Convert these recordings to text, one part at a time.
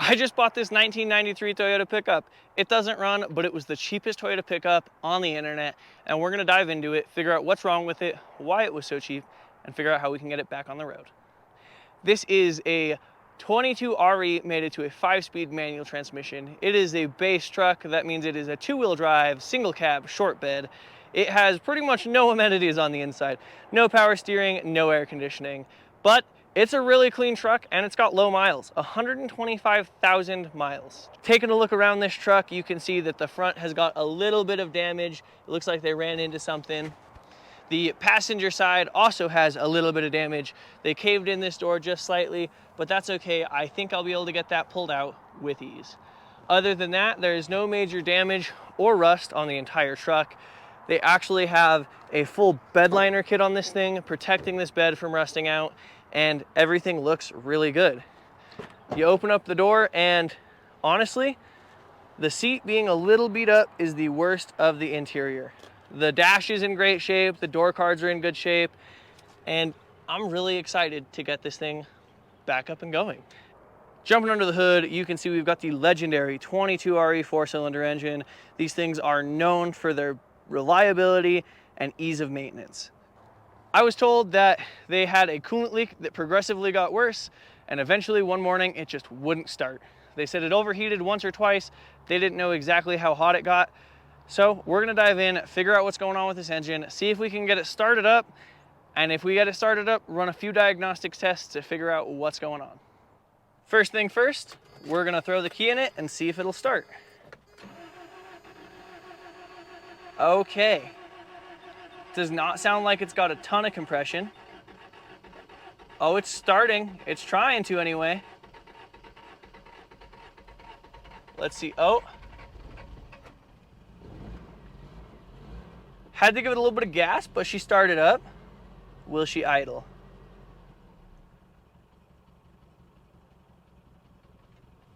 I just bought this 1993 Toyota pickup. It doesn't run, but it was the cheapest Toyota pickup on the internet, and we're gonna dive into it, figure out what's wrong with it, why it was so cheap, and figure out how we can get it back on the road. This is a 22 RE mated to a 5-speed manual transmission. It is a base truck. That means it is a 2-wheel drive, single cab, short bed. It has pretty much no amenities on the inside. No power steering, no air conditioning, but it's a really clean truck and it's got low miles, 125,000 miles. Taking a look around this truck, you can see that the front has got a little bit of damage. It looks like they ran into something. The passenger side also has a little bit of damage. They caved in this door just slightly, but that's okay. I think I'll be able to get that pulled out with ease. Other than that, there is no major damage or rust on the entire truck. They actually have a full bed liner kit on this thing, protecting this bed from rusting out, and everything looks really good. You open up the door and honestly, the seat being a little beat up is the worst of the interior. The dash is in great shape, the door cards are in good shape, and I'm really excited to get this thing back up and going. Jumping under the hood, you can see we've got the legendary 22 RE 4-cylinder engine. These things are known for their reliability and ease of maintenance. I was told that they had a coolant leak that progressively got worse, and eventually one morning it just wouldn't start. They said it overheated once or twice. They didn't know exactly how hot it got. So we're gonna dive in, figure out what's going on with this engine, see if we can get it started up, and if we get it started up, run a few diagnostics tests to figure out what's going on. First thing first, we're gonna throw the key in it and see if it'll start. Okay. Does not sound like it's got a ton of compression. Oh, it's starting. It's trying to anyway. Let's see. Oh. Had to give it a little bit of gas, but she started up. Will she idle?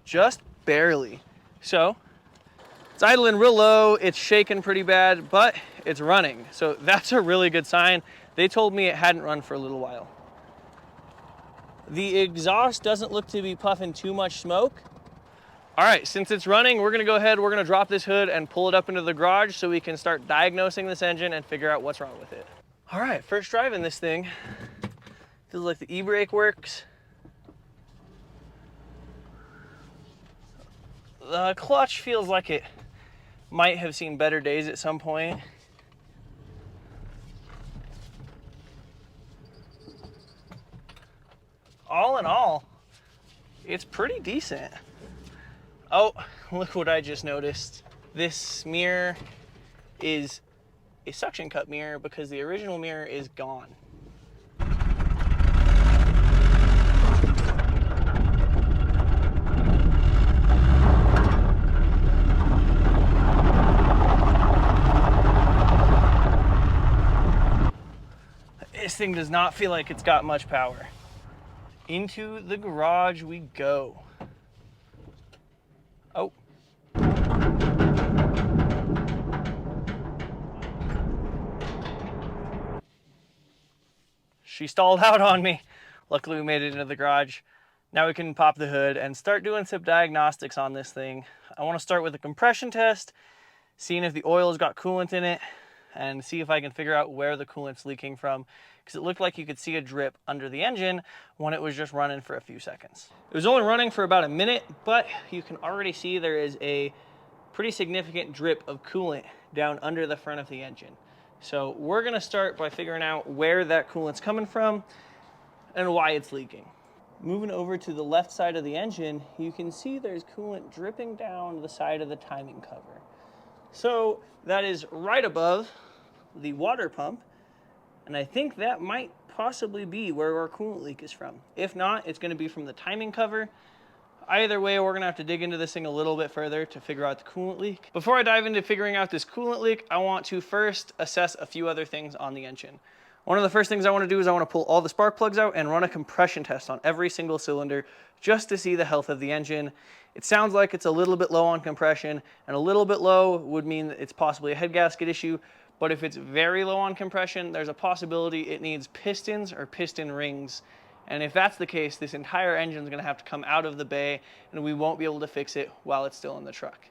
Just barely. So, it's idling real low, it's shaking pretty bad, but it's running. So that's a really good sign. They told me it hadn't run for a little while. The exhaust doesn't look to be puffing too much smoke. All right, since it's running, we're gonna go ahead, we're gonna drop this hood and pull it up into the garage so we can start diagnosing this engine and figure out what's wrong with it. All right, first driving this thing. Feels like the e-brake works. The clutch feels like it might have seen better days at some point. All in all, it's pretty decent. Oh, look what I just noticed. This mirror is a suction cup mirror because the original mirror is gone. This thing does not feel like it's got much power. Into the garage we go. Oh. She stalled out on me. Luckily we made it into the garage. Now we can pop the hood and start doing some diagnostics on this thing. I want to start with a compression test, seeing if the oil's got coolant in it, and see if I can figure out where the coolant's leaking from, because it looked like you could see a drip under the engine when it was just running for a few seconds. It was only running for about a minute, but you can already see there is a pretty significant drip of coolant down under the front of the engine. So we're gonna start by figuring out where that coolant's coming from and why it's leaking. Moving over to the left side of the engine, you can see there's coolant dripping down the side of the timing cover. So that is right above the water pump, and I think that might possibly be where our coolant leak is from. If not, it's gonna be from the timing cover. Either way, we're gonna have to dig into this thing a little bit further to figure out the coolant leak. Before I dive into figuring out this coolant leak, I want to first assess a few other things on the engine. One of the first things I want to do is I want to pull all the spark plugs out and run a compression test on every single cylinder just to see the health of the engine. It sounds like it's a little bit low on compression, and a little bit low would mean that it's possibly a head gasket issue, but if it's very low on compression, there's a possibility it needs pistons or piston rings And if that's the case, this entire engine is going to have to come out of the bay, and we won't be able to fix it while it's still in the truck.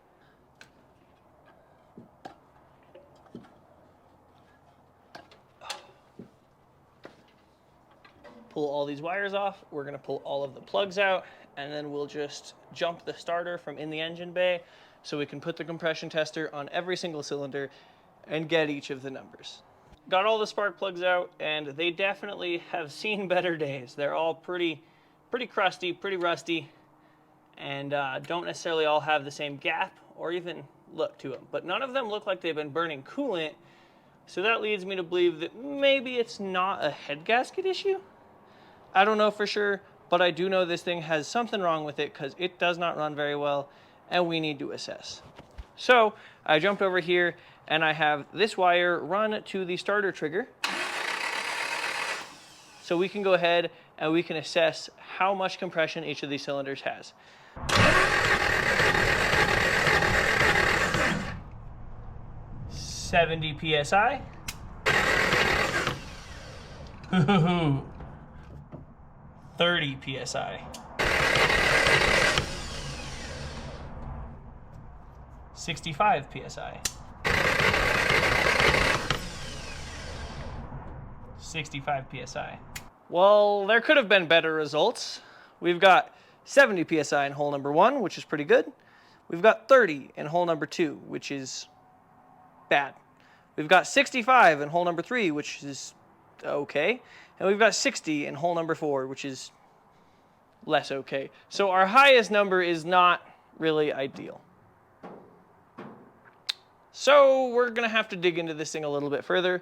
Pull all these wires off. We're going to pull all of the plugs out, and then we'll just jump the starter from in the engine bay so we can put the compression tester on every single cylinder and get each of the numbers. Got all the spark plugs out, and they definitely have seen better days. They're all pretty crusty, pretty rusty, and don't necessarily all have the same gap or even look to them. But none of them look like they've been burning coolant, so that leads me to believe that maybe it's not a head gasket issue. I don't know for sure, but I do know this thing has something wrong with it because it does not run very well, and we need to assess. So I jumped over here, and I have this wire run to the starter trigger, so we can go ahead and we can assess how much compression each of these cylinders has. "70 PSI. Ooh. 30 PSI. 65 PSI. 65 PSI. Well, there could have been better results. We've got 70 PSI in hole number 1, which is pretty good. We've got 30 in hole number 2, which is bad. We've got 65 in hole number 3, which is okay. And we've got 60 in hole number 4, which is less okay. So our highest number is not really ideal. So we're going to have to dig into this thing a little bit further.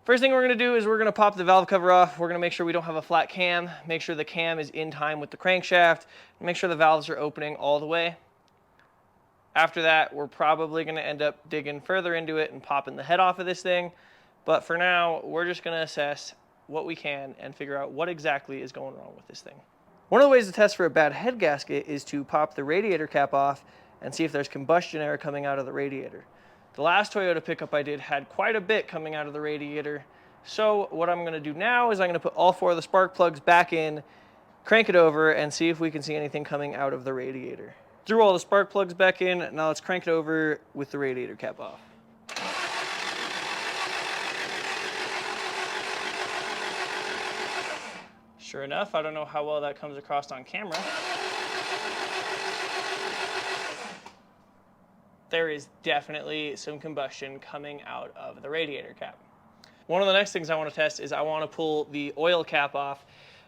First thing we're going to do is we're going to pop the valve cover off. We're going to make sure we don't have a flat cam, make sure the cam is in time with the crankshaft, and make sure the valves are opening all the way. After that, we're probably going to end up digging further into it and popping the head off of this thing. But for now, we're just going to assess what we can and figure out what exactly is going wrong with this thing. One of the ways to test for a bad head gasket is to pop the radiator cap off and see if there's combustion air coming out of the radiator. The last Toyota pickup I did had quite a bit coming out of the radiator. So what I'm going to do now is I'm going to put all 4 of the spark plugs back in, crank it over, and see if we can see anything coming out of the radiator. Threw all the spark plugs back in. Now let's crank it over with the radiator cap off. Sure enough, I don't know how well that comes across on camera. There is definitely some combustion coming out of the radiator cap. One of the next things I want to test is I want to pull the oil cap off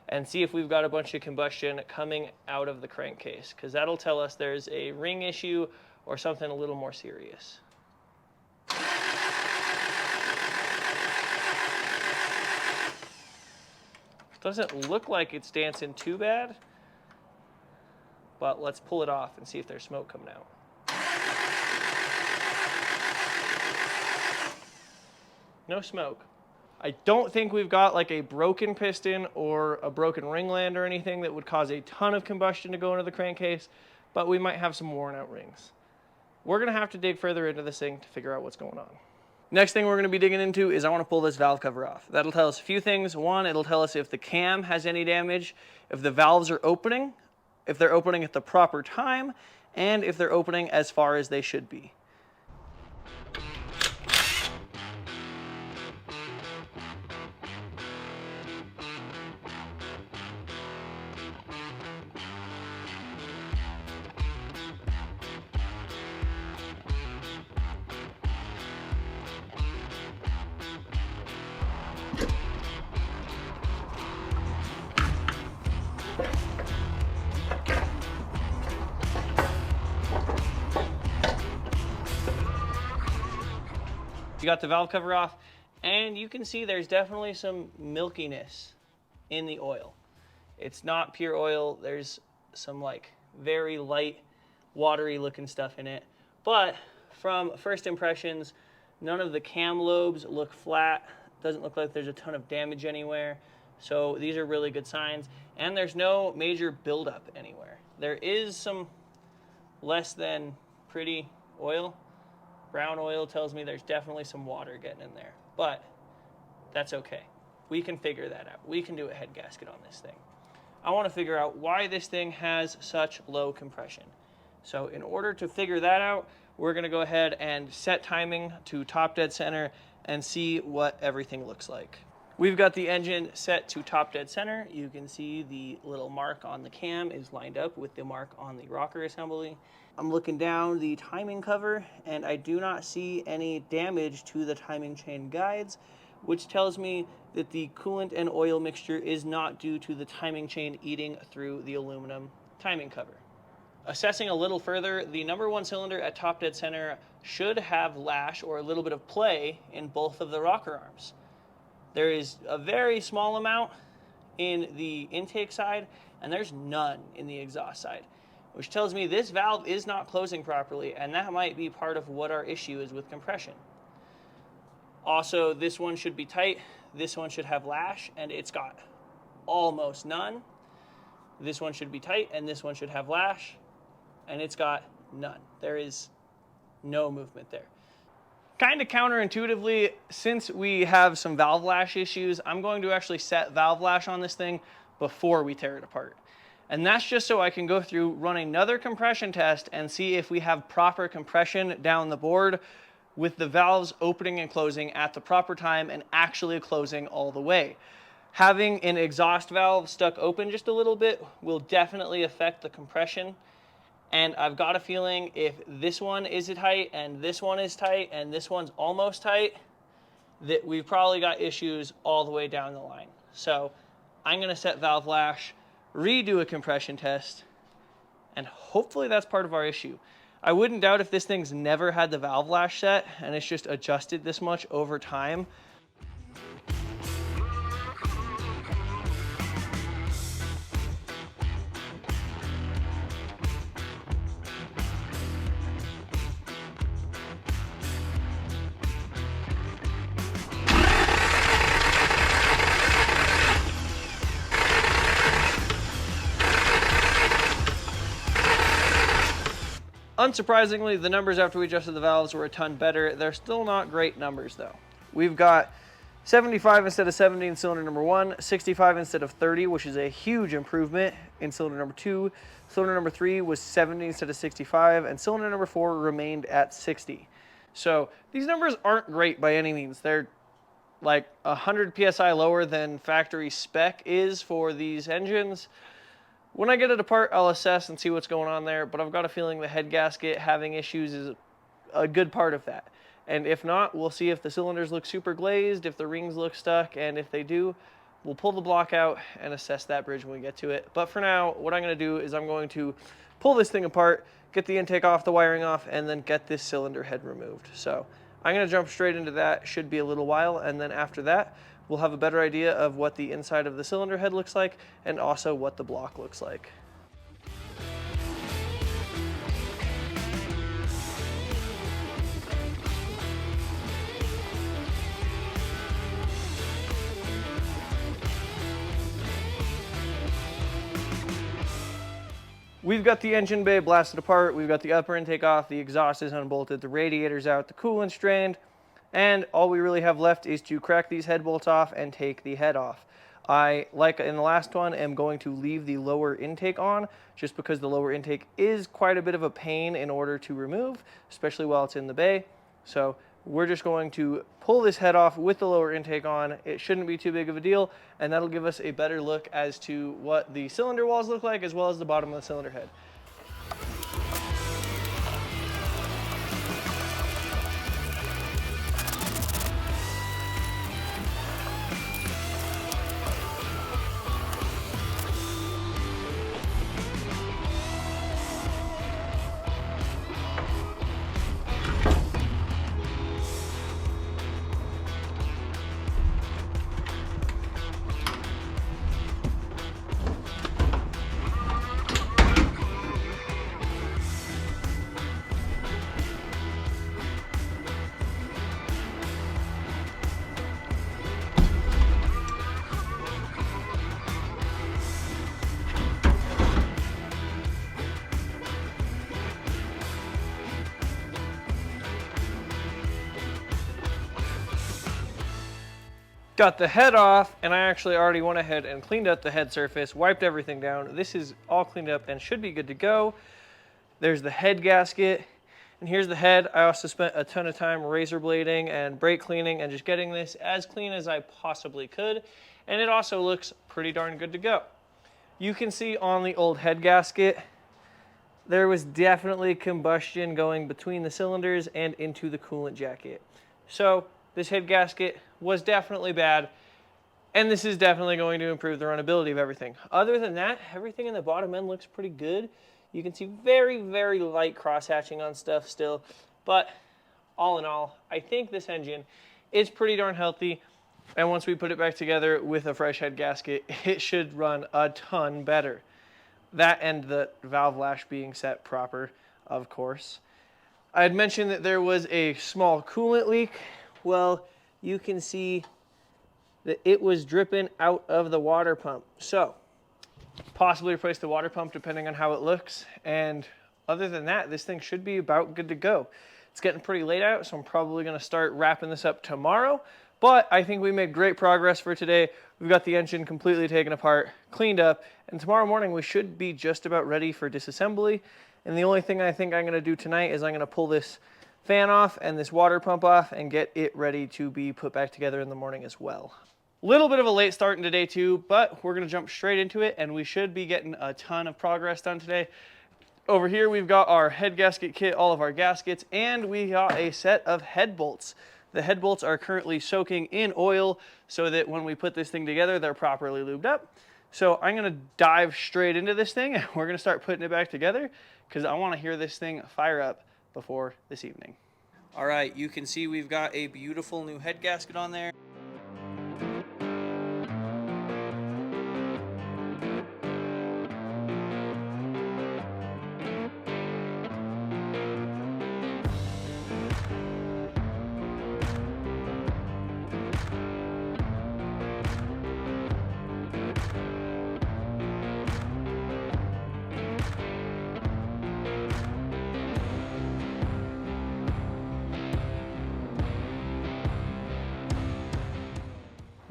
and see if we've got a bunch of combustion coming out of the crankcase, because that'll tell us there's a ring issue or something a little more serious. Doesn't look like it's dancing too bad, but let's pull it off and see if there's smoke coming out. No smoke. I don't think we've got like a broken piston or a broken ringland or anything that would cause a ton of combustion to go into the crankcase, but we might have some worn out rings. We're gonna have to dig further into this thing to figure out what's going on. Next thing we're going to be digging into is I want to pull this valve cover off. That'll tell us a few things. One, it'll tell us if the cam has any damage, if the valves are opening, if they're opening at the proper time, and if they're opening as far as they should be. You got the valve cover off, and you can see there's definitely some milkiness in the oil. It's not pure oil. There's some like very light, watery looking stuff in it. But from first impressions, none of the cam lobes look flat. Doesn't look like there's a ton of damage anywhere. So these are really good signs. And there's no major buildup anywhere. There is some less than pretty oil. Brown oil tells me there's definitely some water getting in there, but that's okay. We can figure that out. We can do a head gasket on this thing. I want to figure out why this thing has such low compression. So in order to figure that out, we're going to go ahead and set timing to top dead center and see what everything looks like. We've got the engine set to top dead center. You can see the little mark on the cam is lined up with the mark on the rocker assembly. I'm looking down the timing cover and I do not see any damage to the timing chain guides, which tells me that the coolant and oil mixture is not due to the timing chain eating through the aluminum timing cover. Assessing a little further, the number one cylinder at top dead center should have lash or a little bit of play in both of the rocker arms. There is a very small amount in the intake side, and there's none in the exhaust side, which tells me this valve is not closing properly, and that might be part of what our issue is with compression. Also, this one should be tight, this one should have lash, and it's got almost none. This one should be tight, and this one should have lash, and it's got none. There is no movement there. Kind of counterintuitively, since we have some valve lash issues, I'm going to actually set valve lash on this thing before we tear it apart. And that's just so I can go through, run another compression test and see if we have proper compression down the board with the valves opening and closing at the proper time and actually closing all the way. Having an exhaust valve stuck open just a little bit will definitely affect the compression. And I've got a feeling if this one is tight and this one is tight and this one's almost tight, that we've probably got issues all the way down the line. So I'm going to set valve lash, redo a compression test, and hopefully that's part of our issue. I wouldn't doubt if this thing's never had the valve lash set and it's just adjusted this much over time. Unsurprisingly, the numbers after we adjusted the valves were a ton better. They're still not great numbers though. We've got 75 instead of 70 in cylinder number 1, 65 instead of 30, which is a huge improvement in cylinder number 2. Cylinder number 3 was 70 instead of 65, and cylinder number 4 remained at 60. So these numbers aren't great by any means. They're like 100 PSI lower than factory spec is for these engines. When I get it apart, I'll assess and see what's going on there, but I've got a feeling the head gasket having issues is a good part of that. And if not, we'll see if the cylinders look super glazed, if the rings look stuck, and if they do, we'll pull the block out and assess that bridge when we get to it. But for now, what I'm going to do is I'm going to pull this thing apart, get the intake off, the wiring off, and then get this cylinder head removed. So I'm going to jump straight into that. Should be a little while, and then after that, we'll have a better idea of what the inside of the cylinder head looks like and also what the block looks like. We've got the engine bay blasted apart, we've got the upper intake off, the exhaust is unbolted, the radiator's out, the coolant's drained, and all we really have left is to crack these head bolts off and take the head off. I, like in the last one, am going to leave the lower intake on just because the lower intake is quite a bit of a pain in order to remove, especially while it's in the bay. So we're just going to pull this head off with the lower intake on. It shouldn't be too big of a deal, and that'll give us a better look as to what the cylinder walls look like as well as the bottom of the cylinder head. Got the head off, and I actually already went ahead and cleaned up the head surface, wiped everything down. This is all cleaned up and should be good to go. There's the head gasket, and here's the head. I also spent a ton of time razor blading and brake cleaning and just getting this as clean as I possibly could, and it also looks pretty darn good to go. You can see on the old head gasket, there was definitely combustion going between the cylinders and into the coolant jacket. So this head gasket was definitely bad, and this is definitely going to improve the runnability of everything. Other than that, everything in the bottom end looks pretty good. You can see very, very light cross-hatching on stuff still, but all in all, I think this engine is pretty darn healthy, and once we put it back together with a fresh head gasket, it should run a ton better. That and the valve lash being set proper, of course. I had mentioned that there was a small coolant leak. Well, you can see that it was dripping out of the water pump. So, possibly replace the water pump depending on how it looks. And other than that, this thing should be about good to go. It's getting pretty late out, so I'm probably gonna start wrapping this up tomorrow. But I think we made great progress for today. We've got the engine completely taken apart, cleaned up, and tomorrow morning we should be just about ready for disassembly. And the only thing I think I'm gonna do tonight is I'm gonna pull this fan off and this water pump off and get it ready to be put back together in the morning as well. Little bit of a late start into day 2, but we're gonna jump straight into it and we should be getting a ton of progress done today. Over here we've got our head gasket kit, all of our gaskets, and we got a set of head bolts. The head bolts are currently soaking in oil so that when we put this thing together, they're properly lubed up. So I'm gonna dive straight into this thing and we're gonna start putting it back together because I wanna hear this thing fire up before this evening. All right, you can see we've got a beautiful new head gasket on there.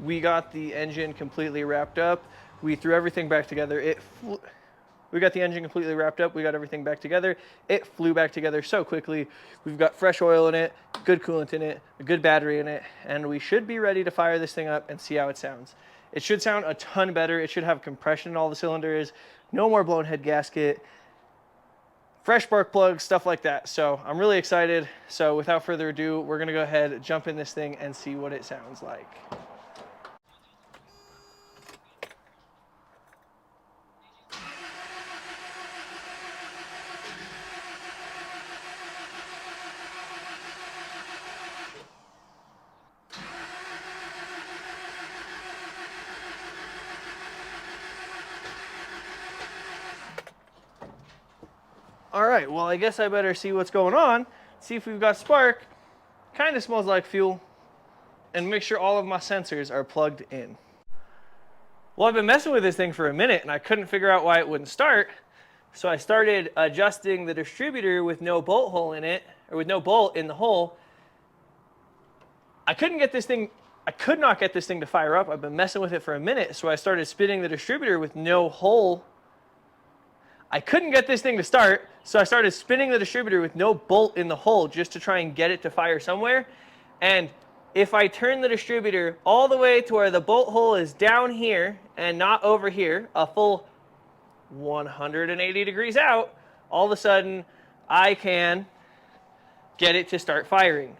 We got the engine completely wrapped up. We threw everything back together. We got the engine completely wrapped up. We got everything back together. It flew back together so quickly. We've got fresh oil in it, good coolant in it, a good battery in it, and we should be ready to fire this thing up and see how it sounds. It should sound a ton better. It should have compression in all the cylinders, no more blown head gasket, fresh spark plugs, stuff like that. So I'm really excited. So without further ado, we're gonna go ahead, jump in this thing and see what it sounds like. All right, well, I guess I better see what's going on, see if we've got spark. Kind of smells like fuel, and make sure all of my sensors are plugged in. Well, I've been messing with this thing for a minute, and I couldn't figure out why it wouldn't start. So I started adjusting the distributor with no bolt hole in it, or with no bolt in the hole. I could not get this thing to fire up. I've been messing with it for a minute, so I started spinning the distributor with no hole. I couldn't get this thing to start, so I started spinning the distributor with no bolt in the hole just to try and get it to fire somewhere. And if I turn the distributor all the way to where the bolt hole is down here and not over here, a full 180 degrees out, all of a sudden I can get it to start firing.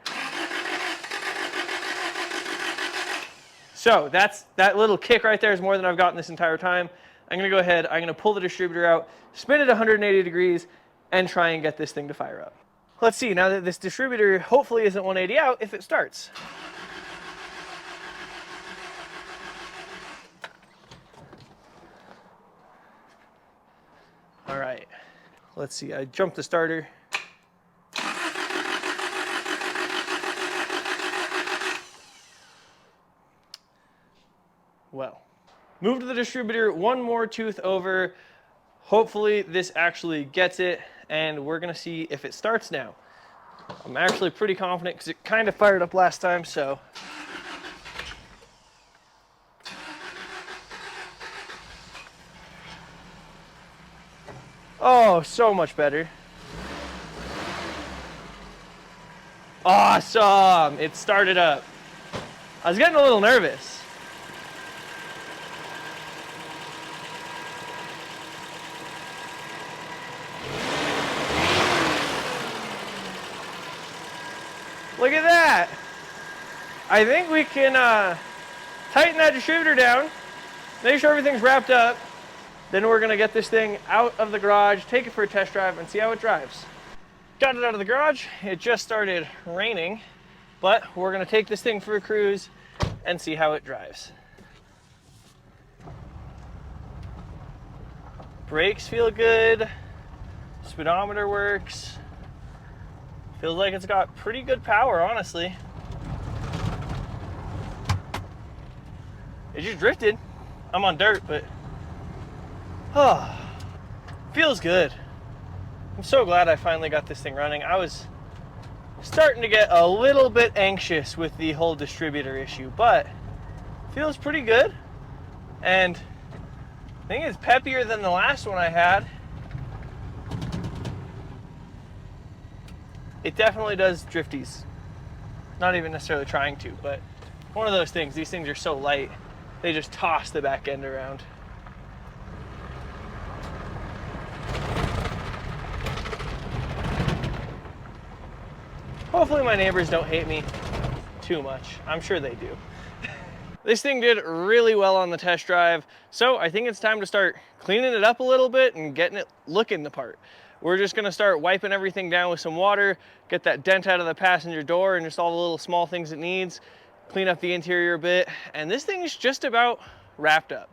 So that little kick right there is more than I've gotten this entire time. I'm gonna go ahead, I'm gonna pull the distributor out, spin it 180 degrees, and try and get this thing to fire up. Let's see, now that this distributor hopefully isn't 180 out, if it starts. All right, let's see, I jumped the starter. Well, moved the distributor one more tooth over. Hopefully this actually gets it, and we're gonna see if it starts now. I'm actually pretty confident because it kind of fired up last time, so. Oh, so much better. Awesome, it started up. I was getting a little nervous. Look at that. I think we can tighten that distributor down, make sure everything's wrapped up. Then we're gonna get this thing out of the garage, take it for a test drive, and see how it drives. Got it out of the garage. It just started raining, but we're gonna take this thing for a cruise and see how it drives. Brakes feel good. Speedometer works. Feels like it's got pretty good power, honestly. It just drifted. I'm on dirt, but feels good. I'm so glad I finally got this thing running. I was starting to get a little bit anxious with the whole distributor issue, but feels pretty good. And I think it's peppier than the last one I had. It definitely does drifties. Not even necessarily trying to, but one of those things. These things are so light, they just toss the back end around. Hopefully my neighbors don't hate me too much. I'm sure they do. This thing did really well on the test drive, so I think it's time to start cleaning it up a little bit and getting it looking the part. We're just gonna start wiping everything down with some water, get that dent out of the passenger door and just all the little small things it needs, clean up the interior a bit, and this thing's just about wrapped up.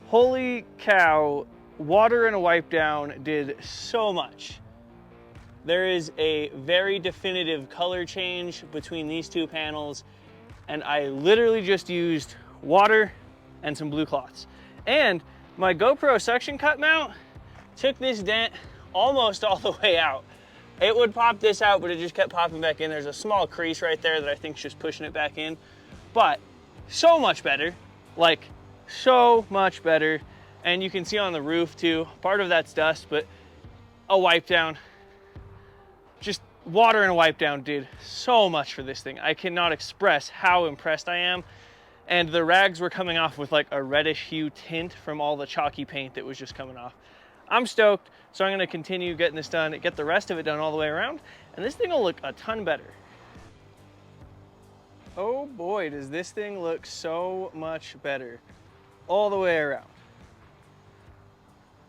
Holy cow, water and a wipe down did so much. There is a very definitive color change between these two panels, and I literally just used water and some blue cloths. And my GoPro suction cut mount took this dent almost all the way out. It would pop this out, but it just kept popping back in. There's a small crease right there that I think is just pushing it back in. But so much better, like so much better. And you can see on the roof too, part of that's dust, but a wipe down, just water and a wipe down did so much for this thing. I cannot express how impressed I am. And the rags were coming off with like a reddish hue tint from all the chalky paint that was just coming off. I'm stoked, so I'm gonna continue getting this done, get the rest of it done all the way around, and this thing will look a ton better. Oh boy, does this thing look so much better all the way around.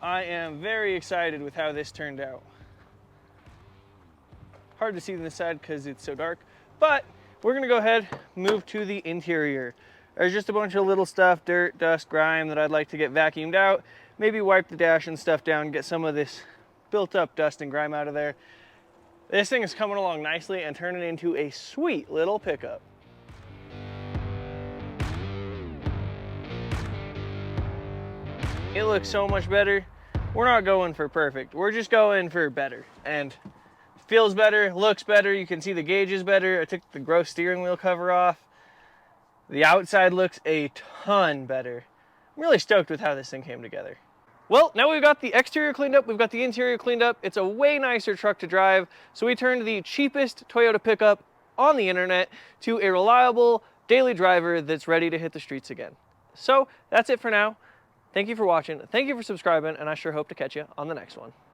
I am very excited with how this turned out. Hard to see on this side because it's so dark, but we're gonna go ahead, move to the interior. There's just a bunch of little stuff, dirt, dust, grime that I'd like to get vacuumed out. Maybe wipe the dash and stuff down, get some of this built up dust and grime out of there. This thing is coming along nicely and turning into a sweet little pickup. It looks so much better. We're not going for perfect. We're just going for better. And feels better, looks better. You can see the gauges better. I took the gross steering wheel cover off. The outside looks a ton better. I'm really stoked with how this thing came together. Well, now we've got the exterior cleaned up, we've got the interior cleaned up. It's a way nicer truck to drive. So we turned the cheapest Toyota pickup on the internet to a reliable daily driver that's ready to hit the streets again. So that's it for now. Thank you for watching, thank you for subscribing, and I sure hope to catch you on the next one.